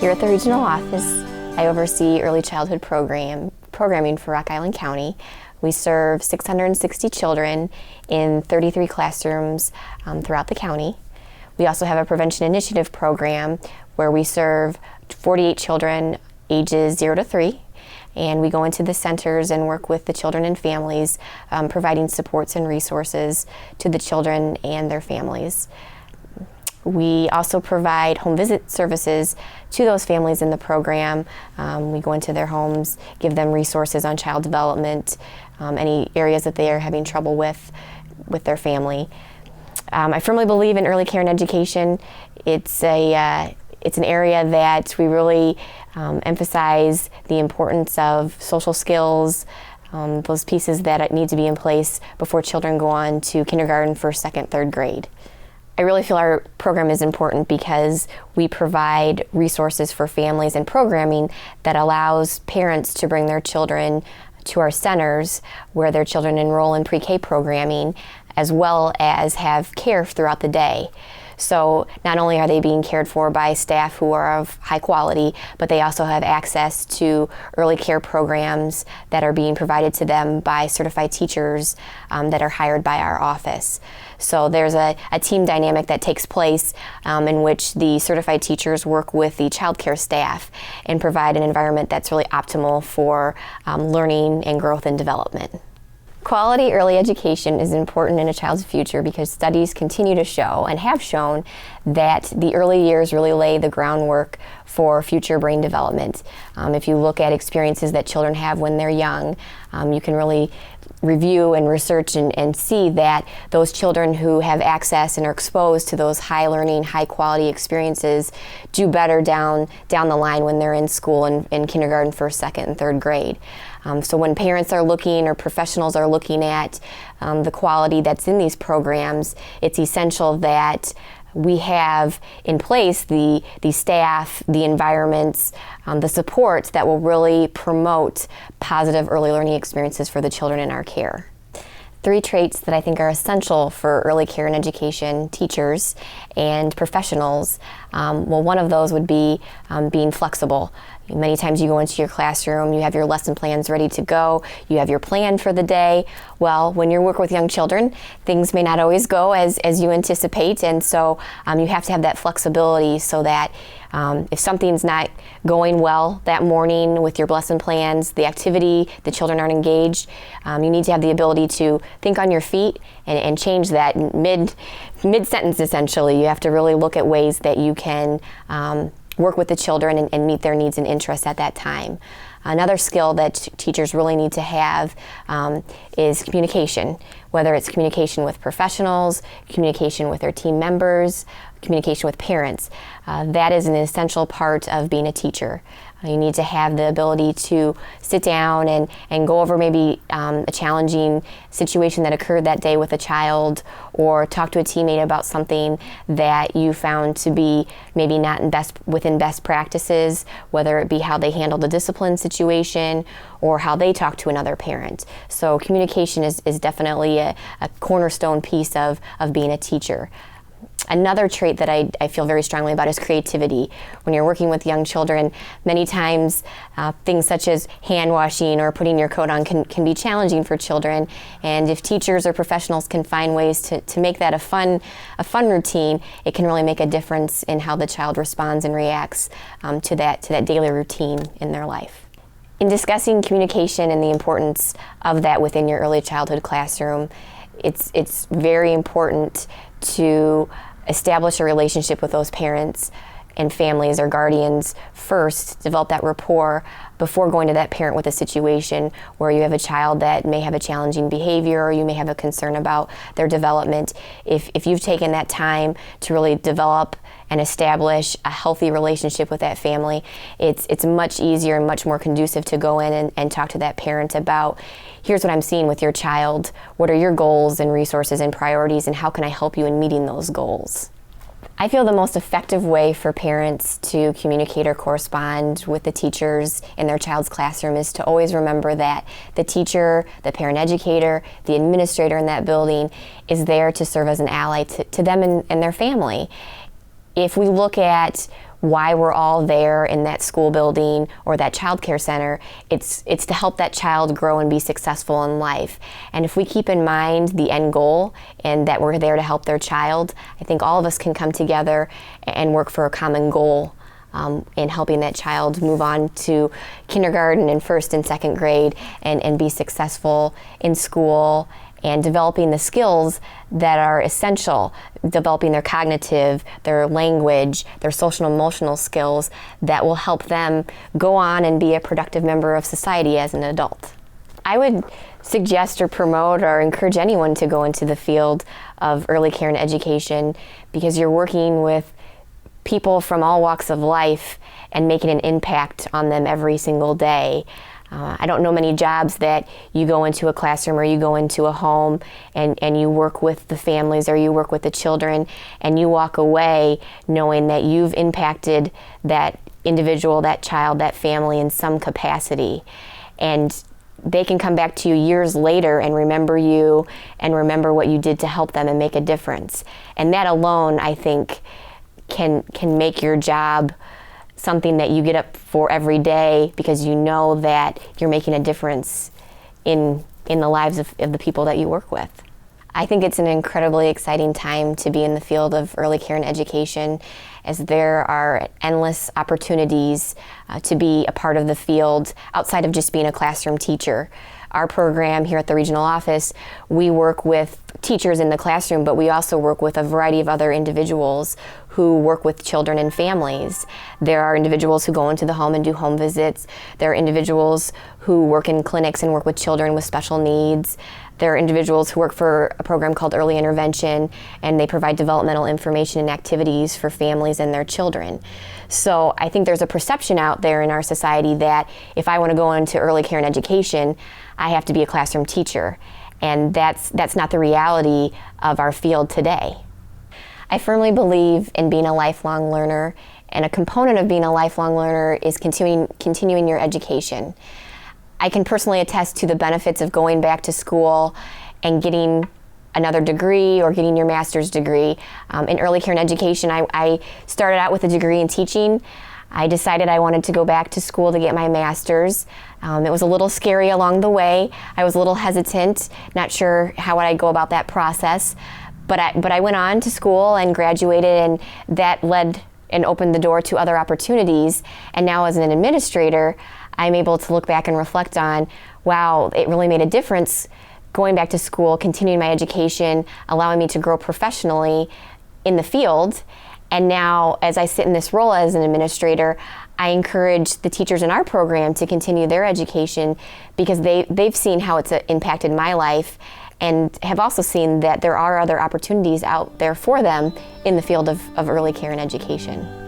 Here at the regional office, I oversee early childhood programming for Rock Island County. We serve 660 children in 33 classrooms throughout the county. We also have a prevention initiative program where we serve 48 children ages 0 to 3. And we go into the centers and work with the children and families, providing supports and resources to the children and their families. We also provide home visit services to those families in the program. We go into their homes, give them resources on child development, any areas that they are having trouble with their family. I firmly believe in early care and education. It's an area that we really emphasize the importance of social skills, those pieces that need to be in place before children go on to kindergarten, first, second, third grade. I really feel our program is important because we provide resources for families and programming that allows parents to bring their children to our centers where their children enroll in pre-K programming, as well as have care throughout the day. So not only are they being cared for by staff who are of high quality, but they also have access to early care programs that are being provided to them by certified teachers that are hired by our office. So there's a team dynamic that takes place in which the certified teachers work with the childcare staff and provide an environment that's really optimal for learning and growth and development. Quality early education is important in a child's future because studies continue to show and have shown that the early years really lay the groundwork for future brain development. If you look at experiences that children have when they're young, you can really review and research and see that those children who have access and are exposed to those high learning, high quality experiences do better down the line when they're in school in kindergarten, first, second, and third grade. So when parents are looking or professionals are looking at the quality that's in these programs, it's essential that we have in place the staff, the environments, the supports that will really promote positive early learning experiences for the children in our care. 3 traits that I think are essential for early care and education teachers and professionals. One of those would be being flexible. Many times you go into your classroom, you have your lesson plans ready to go, you have your plan for the day. Well, when you work with young children, things may not always go as you anticipate, and so you have to have that flexibility so that if something's not going well that morning with your lesson plans, the activity, the children aren't engaged, you need to have the ability to think on your feet and change that mid-sentence essentially. You have to really look at ways that you can work with the children and meet their needs and interests at that time. Another skill that teachers really need to have is communication, whether it's communication with professionals, communication with their team members, communication with parents. That is an essential part of being a teacher. You need to have the ability to sit down and go over maybe a challenging situation that occurred that day with a child, or talk to a teammate about something that you found to be maybe not within best practices, whether it be how they handled a discipline situation or how they talk to another parent. So communication is definitely a cornerstone piece of being a teacher. Another trait that I feel very strongly about is creativity. When you're working with young children, many times things such as hand washing or putting your coat on can be challenging for children. And if teachers or professionals can find ways to make that a fun routine, it can really make a difference in how the child responds and reacts to that daily routine in their life. In discussing communication and the importance of that within your early childhood classroom, it's very important to establish a relationship with those parents and families or guardians first, develop that rapport before going to that parent with a situation where you have a child that may have a challenging behavior or you may have a concern about their development. If you've taken that time to really develop and establish a healthy relationship with that family, it's much easier and much more conducive to go in and talk to that parent about, here's what I'm seeing with your child, what are your goals and resources and priorities, and how can I help you in meeting those goals? I feel the most effective way for parents to communicate or correspond with the teachers in their child's classroom is to always remember that the teacher, the parent educator, the administrator in that building is there to serve as an ally to them and their family. If we look at why we're all there in that school building or that childcare center. It's to help that child grow and be successful in life. And if we keep in mind the end goal and that we're there to help their child, I think all of us can come together and work for a common goal in helping that child move on to kindergarten and first and second grade and be successful in school and developing the skills that are essential, developing their cognitive, their language, their social and emotional skills that will help them go on and be a productive member of society as an adult. I would suggest or promote or encourage anyone to go into the field of early care and education because you're working with people from all walks of life and making an impact on them every single day. I don't know many jobs that you go into a classroom or you go into a home and you work with the families or you work with the children and you walk away knowing that you've impacted that individual, that child, that family in some capacity. And they can come back to you years later and remember you and remember what you did to help them and make a difference. And that alone, I think, can make your job something that you get up for every day because you know that you're making a difference in the lives of the people that you work with. I think it's an incredibly exciting time to be in the field of early care and education as there are endless opportunities to be a part of the field outside of just being a classroom teacher. Our program here at the regional office, we work with teachers in the classroom, but we also work with a variety of other individuals who work with children and families. There are individuals who go into the home and do home visits. There are individuals who work in clinics and work with children with special needs. There are individuals who work for a program called Early Intervention, and they provide developmental information and activities for families and their children. So I think there's a perception out there in our society that if I want to go into early care and education, I have to be a classroom teacher. And that's not the reality of our field today. I firmly believe in being a lifelong learner, and a component of being a lifelong learner is continuing your education. I can personally attest to the benefits of going back to school and getting another degree or getting your master's degree. In early care and education, I started out with a degree in teaching. I decided I wanted to go back to school to get my master's. It was a little scary along the way. I was a little hesitant, not sure how would I go about that process. But I went on to school and graduated, and that led and opened the door to other opportunities. And now as an administrator, I'm able to look back and reflect on, wow, it really made a difference going back to school, continuing my education, allowing me to grow professionally in the field. And now, as I sit in this role as an administrator, I encourage the teachers in our program to continue their education because they've seen how it's impacted my life and have also seen that there are other opportunities out there for them in the field of early care and education.